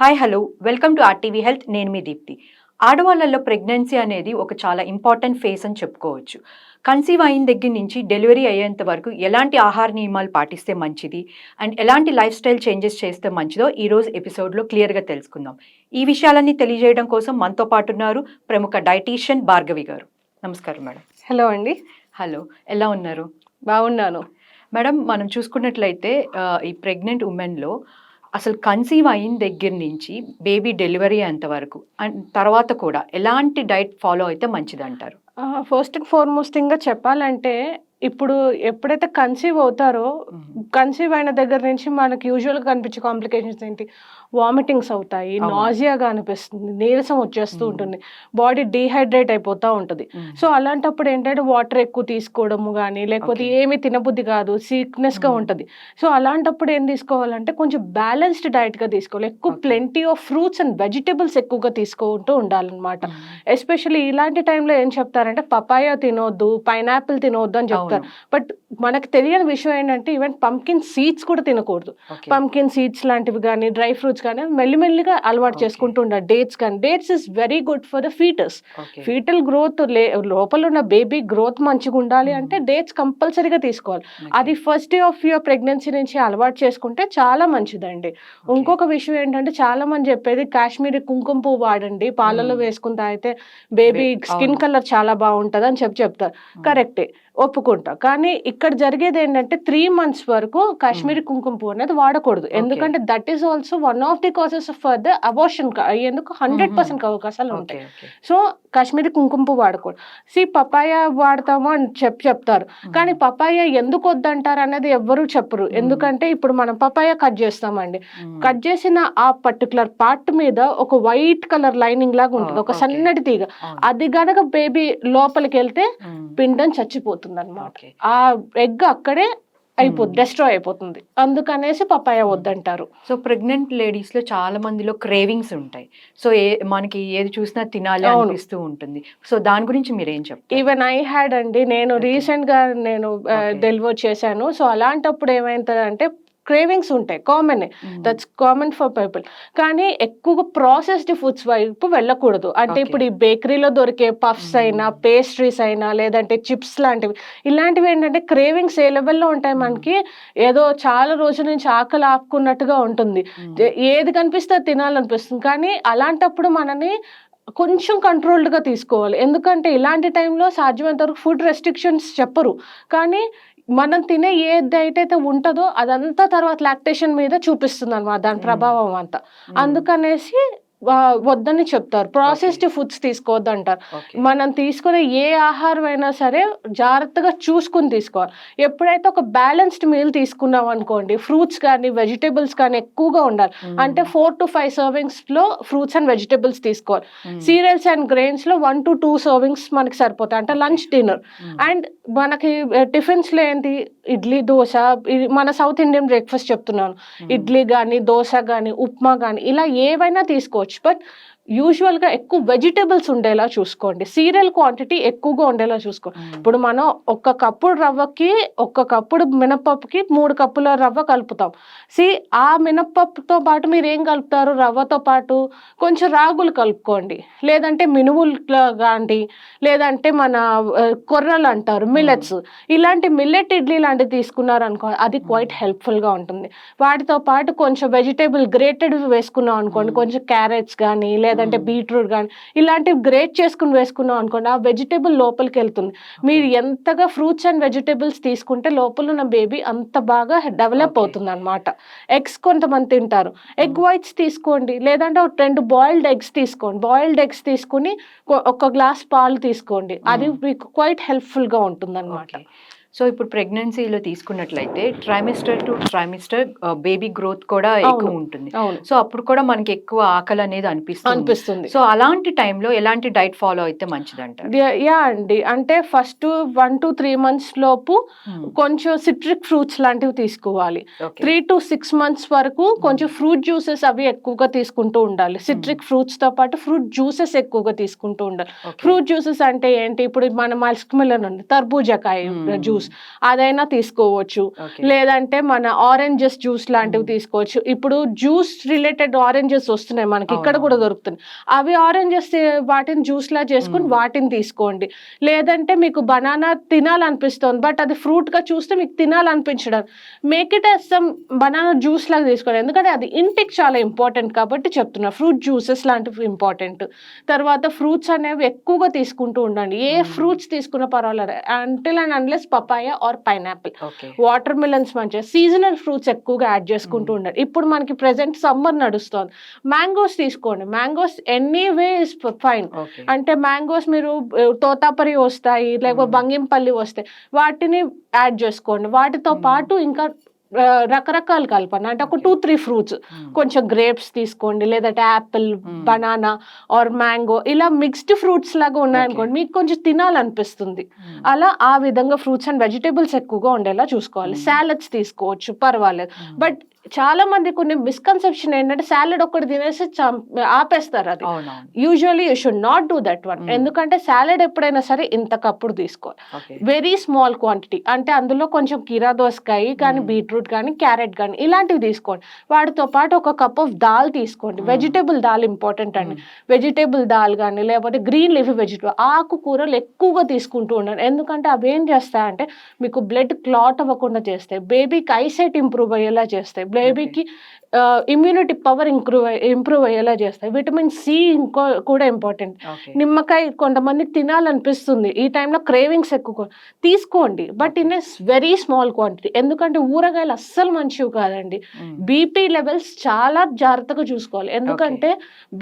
Hi hello welcome to RTV health. నేను మీ Deepti. ఆడవాళ్ళల్లో pregnancy అనేది ఒక చాలా ఇంపార్టెంట్ ఫేజ్ అని చెప్పుకోవచ్చు. కన్సీవ్ అయిన దగ్గర నుంచి డెలివరీ అయ్యేంత వరకు ఎలాంటి ఆహార నియమాలు పాటిస్తే మంచిది అండ్ ఎలాంటి లైఫ్ స్టైల్ చేంజెస్ చేస్తే మంచిదో ఈరోజు ఎపిసోడ్లో క్లియర్గా తెలుసుకుందాం. ఈ విషయాలన్నీ తెలియజేయడం కోసం మనతో పాటు ఉన్నారు ప్రముఖ డైటీషియన్ భార్గవి గారు. నమస్కారం మేడం. హలో అండి. హలో, ఎలా ఉన్నారు? బాగున్నాను మేడం. మనం చూసుకున్నట్లయితే ఈ ప్రెగ్నెంట్ ఉమెన్లో అసలు కన్సీవ్ అయిన దగ్గర నుంచి బేబీ డెలివరీ అయ్యేంత వరకు అండ్ తర్వాత కూడా ఎలాంటి డైట్ ఫాలో అయితే మంచిది అంటారు? ఫస్ట్ అండ్ ఫార్మోస్ట్ థింగ్గా చెప్పాలంటే ఇప్పుడు ఎప్పుడైతే కన్సీవ్ అవుతారో కన్సీవ్ అయిన దగ్గర నుంచి మనకి యూజువల్గా కనిపించే కాంప్లికేషన్స్ ఏంటి, వామిటింగ్స్ అవుతాయి, నాజియాగా అనిపిస్తుంది, నీరసం వచ్చేస్తూ ఉంటుంది, బాడీ డీహైడ్రేట్ అయిపోతూ ఉంటుంది. సో అలాంటప్పుడు ఏంటంటే వాటర్ ఎక్కువ తీసుకోవడము కానీ లేకపోతే ఏమి తినబుద్ధి కాదు, సిక్నెస్గా ఉంటుంది. సో అలాంటప్పుడు ఏం తీసుకోవాలంటే కొంచెం బ్యాలెన్స్డ్ డైట్గా తీసుకోవాలి. ఎక్కువ plenty of fruits and vegetables ఎక్కువగా తీసుకుంటూ ఉండాలన్నమాట. ఎస్పెషల్లీ ఇలాంటి టైంలో ఏం చెప్తారంటే పపాయ తినొద్దు, పైనాపిల్ తినొద్దు అని చెప్తారు. బట్ మనకు తెలియని విషయం ఏంటంటే ఈవెన్ పంకిన్ సీడ్స్ కూడా తినకూడదు. పంకిన్ సీడ్స్ లాంటివి కానీ డ్రై ఫ్రూట్స్ కానీ మెల్లిమెల్లిగా అలవాటు చేసుకుంటూ ఉండాలి. డేట్స్ కానీ, dates is very good for the foetus. Foetal growth లోపల ఉన్న బేబీ గ్రోత్ మంచిగా ఉండాలి అంటే డేట్స్ కంపల్సరీగా తీసుకోవాలి. అది first day of your pregnancy నుంచి అలవాటు చేసుకుంటే చాలా మంచిదండి. ఇంకొక విషయం ఏంటంటే చాలా మంది చెప్పేది కాశ్మీరీ కుంకుమ పువ్వు వాడండి, పాలలో వేసుకుని తాగితే బేబీ స్కిన్ కలర్ చాలా బాగుంటుంది అని చెప్తారు. కరెక్టే, ఒప్పుకుంటా. కానీ ఇక్కడ జరిగేది ఏంటంటే 3 months వరకు కాశ్మీరీ కుంకుమ పువ్వు అనేది వాడకూడదు. ఎందుకంటే that is also one of the causes for the abortion అయ్యేందుకు 100% అవకాశాలు ఉంటాయి. సో కాశ్మీరీ కుంకుమ పువ్వు వాడకూడదు. పపాయ వాడతాము అని చెప్తారు, కానీ పపాయ ఎందుకు వద్దంటారు అనేది ఎవ్వరూ చెప్పరు. ఎందుకంటే ఇప్పుడు మనం పపాయ కట్ చేస్తామండి, కట్ చేసిన ఆ పర్టికులర్ పార్ట్ మీద ఒక వైట్ కలర్ లైనింగ్ లాగా ఉంటుంది, ఒక సన్నటి తీగ. అది గనక బేబీ లోపలికి వెళ్తే పిండం చచ్చిపోతుంది అన్నమాట. ఆ ఎగ్ అక్కడే డెస్ట్రాయ్ అయిపోతుంది. అందుకనేసి పపాయ వద్దంటారు. సో ప్రెగ్నెంట్ లేడీస్ లో చాలా మందిలో క్రేవింగ్స్ ఉంటాయి. సో మనకి ఏది చూసినా తినాలి అనిపిస్తూ ఉంటుంది. సో దాని గురించి మీరు ఏం చెప్తారు? ఈవెన్ ఐ హ్యాడ్ అండి, నేను రీసెంట్ గా డెలివర్ చేశాను. సో అలాంటప్పుడు ఏమైందంటే క్రేవింగ్స్ ఉంటాయి, common, that's common for people. కానీ ఎక్కువగా ప్రాసెస్డ్ ఫుడ్స్ వైపు వెళ్ళకూడదు. అంటే ఇప్పుడు ఈ బేకరీలో దొరికే పఫ్స్ అయినా, పేస్ట్రీస్ అయినా, లేదంటే చిప్స్ లాంటివి, ఇలాంటివి ఏంటంటే క్రేవింగ్స్ ఏ లెవెల్లో ఉంటాయి, మనకి ఏదో చాలా రోజుల నుంచి ఆకలి ఆపుకున్నట్టుగా ఉంటుంది, ఏది కనిపిస్తే తినాలనిపిస్తుంది. కానీ అలాంటప్పుడు మనని కొంచెం కంట్రోల్డ్గా తీసుకోవాలి. ఎందుకంటే ఇలాంటి టైంలో సాధ్యమైనంత వరకు ఫుడ్ రెస్ట్రిక్షన్స్ చెప్పరు, కానీ మనం తినే ఏ డైట్ అయితే ఉంటుందో అదంతా తర్వాత లాక్టేషన్ మీద చూపిస్తుంది అన్నమాట, దాని ప్రభావం అంతా. అందుకనేసి వద్దని చెప్తారు. ప్రాసెస్డ్ ఫుడ్స్ తీసుకోవద్దు అంటారు. మనం తీసుకునే ఏ ఆహారం అయినా సరే జాగ్రత్తగా చూసుకుని తీసుకోవాలి. ఎప్పుడైతే ఒక బ్యాలెన్స్డ్ మీల్ తీసుకున్నాం అనుకోండి, ఫ్రూట్స్ కానీ వెజిటేబుల్స్ కానీ ఎక్కువగా ఉండాలి. అంటే 4 to 5 servings లో ఫ్రూట్స్ అండ్ వెజిటేబుల్స్ తీసుకోవాలి. సీరియల్స్ అండ్ గ్రెయిన్స్ లో 1 to 2 servings మనకి సరిపోతాయి, అంటే లంచ్, డిన్నర్. అండ్ మనకి టిఫిన్స్ లో ఏంటి, ఇడ్లీ, దోశ, మన సౌత్ ఇండియన్ బ్రేక్ఫాస్ట్ చెప్తున్నాను, ఇడ్లీ కానీ, దోశ కానీ, ఉప్మా కానీ, ఇలా ఏవైనా తీసుకోవచ్చు. బట్ యూజువల్గా ఎక్కువ వెజిటేబుల్స్ ఉండేలా చూసుకోండి, సీరియల్ క్వాంటిటీ ఎక్కువగా ఉండేలా చూసుకోండి. ఇప్పుడు మనం 1 కప్పు రవ్వకి 1 కప్పుడు మినపప్పుకి 3 కప్పుల రవ్వ కలుపుతాం. ఆ మినపప్పుతో పాటు మీరు ఏం కలుపుతారు, రవ్వతో పాటు కొంచెం రాగులు కలుపుకోండి, లేదంటే మినుములు కానీ, లేదంటే మన కొర్రలు అంటారు, మిల్లెట్స్, ఇలాంటి మిల్లెట్ ఇడ్లీ లాంటివి తీసుకున్నారు అనుకో, అది క్వైట్ హెల్ప్ఫుల్గా ఉంటుంది. వాటితో పాటు కొంచెం వెజిటేబుల్ గ్రేటెడ్ వేసుకున్నాం అనుకోండి, కొంచెం క్యారెట్స్ కానీ లేదంటే బీట్రూట్ కానీ ఇలాంటివి గ్రేట్ చేసుకుని వేసుకున్నాం అనుకోండి, ఆ వెజిటేబుల్ లోపలికి వెళ్తుంది. మీరు ఎంతగా ఫ్రూట్స్ అండ్ వెజిటేబుల్స్ తీసుకుంటే లోపల ఉన్న బేబీ అంత బాగా డెవలప్ అవుతుంది అన్నమాట. ఎగ్స్ కొంతమంది తింటారు, ఎగ్ వైట్స్ తీసుకోండి, లేదంటే 2 బాయిల్డ్ ఎగ్స్ తీసుకోండి. బాయిల్డ్ ఎగ్స్ తీసుకుని 1 గ్లాస్ పాలు తీసుకోండి, అది మీకు క్వైట్ హెల్ప్ఫుల్గా ఉంటుంది అన్నమాట. సో ఇప్పుడు ప్రెగ్నెన్సీలో తీసుకున్నట్లయితే trimester to trimester baby growth కూడా ఎక్కువ ఉంటుంది. సో అప్పుడు కూడా మనకి ఎక్కువ ఆకలి అనేది అనిపిస్తుంది. సో అలాంటి టైంలో ఎలాంటి డైట్ ఫాలో అయితే మంచిదంటారు? యా అండి, అంటే ఫస్ట్ 1 to 3 months లోపు కొంచెం సిట్రిక్ ఫ్రూట్స్ లాంటివి తీసుకోవాలి. 3 to 6 months వరకు కొంచెం ఫ్రూట్ జ్యూసెస్ అవి ఎక్కువగా తీసుకుంటూ ఉండాలి. సిట్రిక్ ఫ్రూట్స్ తో పాటు ఫ్రూట్ జ్యూసెస్ ఎక్కువగా తీసుకుంటూ ఉండాలి. ఫ్రూట్ జ్యూసెస్ అంటే ఏంటి, ఇప్పుడు మన మస్క్ మిలన్ ఉంది, తర్బూజాకాయ జ్యూస్, జ్యూస్ అదైనా తీసుకోవచ్చు, ఓకే. లేదంటే మన ఆరెంజెస్ జ్యూస్ లాంటివి తీసుకోవచ్చు. ఇప్పుడు జ్యూస్ రిలేటెడ్ ఆరెంజెస్ వస్తున్నాయి మనకి, ఇక్కడ కూడా అవునవును. దొరుకుతుంది. అవి ఆరెంజెస్ వాటిని జ్యూస్ లా చేసుకుని వాటిని తీసుకోండి. లేదంటే మీకు బనానా తినాలనిపిస్తుంది బట్ అది ఫ్రూట్ గా చూస్తే మీకు తినాలనిపించడం, make it as some banana juice లాగా తీసుకోండి. ఎందుకంటే అది ఇంటికి చాలా ఇంపార్టెంట్ కాబట్టి చెప్తున్నా. ఫ్రూట్ జ్యూసెస్ లాంటివి ఇంపార్టెంట్. తర్వాత ఫ్రూట్స్ అనేవి ఎక్కువగా తీసుకుంటూ ఉండండి. ఏ ఫ్రూట్స్ తీసుకున్నా పర్వాలేదు, until and unless papaya or pineapple. Okay. Water melons మంచిగా, సీజనల్ ఫ్రూట్స్ ఎక్కువగా యాడ్ చేసుకుంటూ ఉండండి. ఇప్పుడు మనకి ప్రెసెంట్ సమ్మర్ నడుస్తుంది, మ్యాంగోస్ తీసుకోండి. Mangoes anyway is fine. Okay. అంటే మ్యాంగోస్ మీరు తోతాపరి వస్తాయి, లేకపోతే బంగింపల్లి వస్తాయి, వాటిని యాడ్ చేసుకోండి. వాటితో పాటు ఇంకా రకరకాలు కలపండి. అంటే ఒక 2-3 ఫ్రూట్స్, కొంచెం గ్రేప్స్ తీసుకోండి, లేదంటే యాపిల్, బనానా ఆర్ మ్యాంగో, ఇలా మిక్స్డ్ ఫ్రూట్స్ లాగా ఉన్నాయనుకోండి, మీకు కొంచెం తినాలనిపిస్తుంది. అలా ఆ విధంగా ఫ్రూట్స్ అండ్ వెజిటేబుల్స్ ఎక్కువగా ఉండేలా చూసుకోవాలి. సాలడ్స్ తీసుకోవచ్చు, పర్వాలేదు. బట్ చాలా మంది కొన్ని మిస్కన్సెప్షన్ ఏంటంటే సాలడ్ ఒక్కటి తినేసి ఆపేస్తారు. అది అవునవును. Usually you should not do that one. ఎందుకంటే సాలడ్ ఎప్పుడైనా సరే ఇంత కప్పుడు తీసుకోవాలి, ఓకే. Very small quantity. అంటే అందులో కొంచెం కీరా దోసకాయ కానీ, బీట్రూట్ కానీ, క్యారెట్ కానీ ఇలాంటివి తీసుకోండి. వాటితో పాటు ఒక కప్ ఆఫ్ దాల్ తీసుకోండి. వెజిటేబుల్ దాల్ ఇంపార్టెంట్ అండి. వెజిటేబుల్ దాల్ కానీ, లేకపోతే గ్రీన్ లీఫీ వెజిటేబుల్ ఆకుకూరలు ఎక్కువగా తీసుకుంటూ ఉండండి. ఎందుకంటే అవి ఏం చేస్తాయంటే మీకు బ్లడ్ క్లాట్ అవ్వకుండా చేస్తాయి, బేబీకి ఐసైట్ ఇంప్రూవ్ అయ్యేలా చేస్తాయి, బేబీకి ఇమ్యూనిటీ పవర్ ఇంప్రూవ్ అయ్యేలా చేస్తాయి. విటమిన్ సి కూడా ఇంపార్టెంట్. ఓకే. నిమ్మకాయ కొంతమందికి తినాలనిపిస్తుంది, ఈ టైంలో క్రేవింగ్స్ ఎక్కువ, తీసుకోండి but in a very small quantity. ఎందుకంటే ఊరగాయలు అస్సలు మంచివి కాదండి. బీపీ లెవెల్స్ చాలా జాగ్రత్తగా చూసుకోవాలి. ఎందుకంటే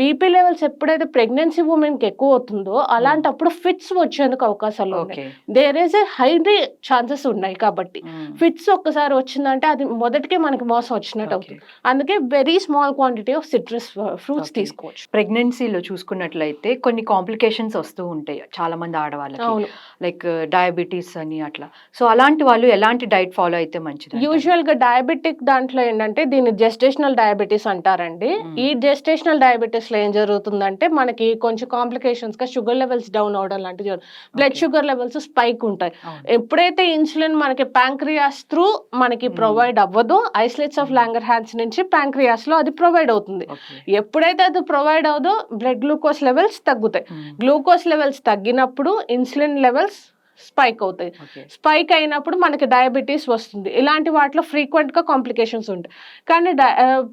బీపీ లెవెల్స్ ఎప్పుడైతే ప్రెగ్నెన్సీ ఉమెన్కి ఎక్కువ అవుతుందో అలాంటప్పుడు ఫిట్స్ వచ్చేందుకు అవకాశాలు ఉన్నాయి. Okay. There is a highly chances ఉన్నాయి. కాబట్టి ఫిట్స్ ఒక్కసారి వచ్చిందంటే అది మొదటికే మనకి మోసం వచ్చినట్టు అవుతుంది. అందుకే very small quantity of citrus fruits తీసుకోవచ్చు. ప్రెగ్నెన్సీలో చూసుకున్నట్లయితే కొన్ని కాంప్లికేషన్స్ వస్తూ ఉంటాయి చాలా మంది ఆడవాళ్ళకి, అవును. లైక్ డయాబెటీస్ అని అట్లా. సో అలాంటి వాళ్ళు ఎలాంటి డైట్ ఫాలో అయితే మంచిది? యూజువల్ గా డయాబెటిక్ దాంట్లో ఏంటంటే దీన్ని జెస్టేషనల్ డయాబెటీస్ అంటారండి. ఈ జెస్టేషనల్ డయాబెటీస్ లో ఏం జరుగుతుందంటే మనకి కొంచెం కాంప్లికేషన్స్ గా షుగర్ లెవెల్స్ డౌన్ అవడం లాంటివి జరుగుతుంది. బ్లడ్ షుగర్ లెవెల్స్ స్పైక్ ఉంటాయి. ఎప్పుడైతే ఇన్సులిన్ మనకి ప్యాంక్రియాస్ త్రూ మనకి ప్రొవైడ్ అవ్వదో, ఐసోలేట్స్ ఆఫ్ లాంగర్ హ్యాన్స్ నుంచి ప్యాంక్రియాస్ లో అది ప్రొవైడ్ అవుతుంది. ఎప్పుడైతే అది ప్రొవైడ్ అవుదో బ్లడ్ గ్లూకోజ్ లెవెల్స్ తగ్గుతాయి. గ్లూకోజ్ లెవెల్స్ తగ్గినప్పుడు ఇన్సులిన్ లెవెల్స్ స్పైక్ అవుతాయి. స్పైక్ అయినప్పుడు మనకి డయాబెటీస్ వస్తుంది. ఇలాంటి వాటిలో ఫ్రీక్వెంట్ గా కాంప్లికేషన్స్ ఉంటాయి. కానీ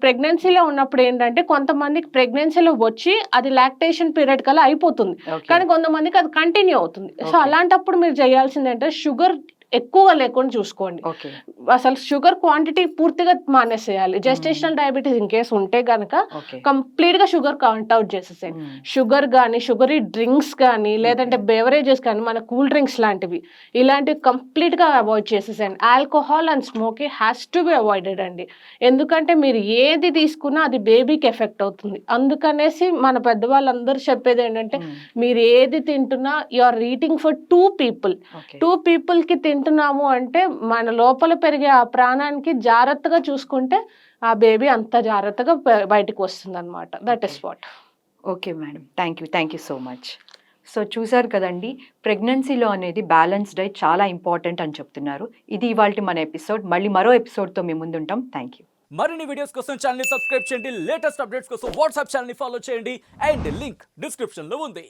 ప్రెగ్నెన్సీలో ఉన్నప్పుడు ఏంటంటే కొంతమందికి ప్రెగ్నెన్సీలో వచ్చి అది లాక్టేషన్ పీరియడ్ కల్లా అయిపోతుంది, కానీ కొంతమందికి అది కంటిన్యూ అవుతుంది. సో అలాంటప్పుడు మీరు చేయాల్సింది ఏంటంటే షుగర్ ఎక్కువగా లేకుండా చూసుకోండి. అసలు షుగర్ క్వాంటిటీ పూర్తిగా మానేసేయాలి. జెస్టేషనల్ డయాబెటీస్ ఇన్ కేసు ఉంటే గనక కంప్లీట్ గా షుగర్ కౌంట్ అవుట్ చేసేసేయండి. షుగర్ కానీ, షుగరీ డ్రింక్స్ కానీ, లేదంటే బెవరేజెస్ కానీ, మన కూల్ డ్రింక్స్ లాంటివి ఇలాంటివి కంప్లీట్ గా అవాయిడ్ చేసేసేయండి. Alcohol and smoking has to be avoided అండి. ఎందుకంటే మీరు ఏది తీసుకున్నా అది బేబీకి ఎఫెక్ట్ అవుతుంది. అందుకనేసి మన పెద్దవాళ్ళందరూ చెప్పేది ఏంటంటే మీరు ఏది తింటున్నా you are eating for 2 people. 2 people కి తింటున్నాము అంటే మన లోపల పెరిగే ఆ ప్రాణానికి జాగ్రత్తగా చూసుకుంటే ఆ బేబీ అంత జాగ్రత్తగా బయటకు వస్తుంది అనమాట. That is what. Okay madam, thank you so much. So చూసారు కదండి, ప్రెగ్నెన్సీలో అనేది బ్యాలెన్స్ డైట్ చాలా ఇంపార్టెంట్ అని చెప్తున్నారు. ఇది ఇవాల్టి మన ఎపిసోడ్. మళ్ళీ మరో ఎపిసోడ్తో మీ ముందుంటాం. Thank you. మరిన్ని వీడియోస్ కోసం ఛానల్ ని సబ్స్క్రైబ్ చేయండి, లేటెస్ట్ అప్డేట్స్ కోసం వాట్సాప్ ఛానల్ ని ఫాలో చేయండి, అండ్ లింక్ డిస్క్రిప్షన్ లో ఉంది.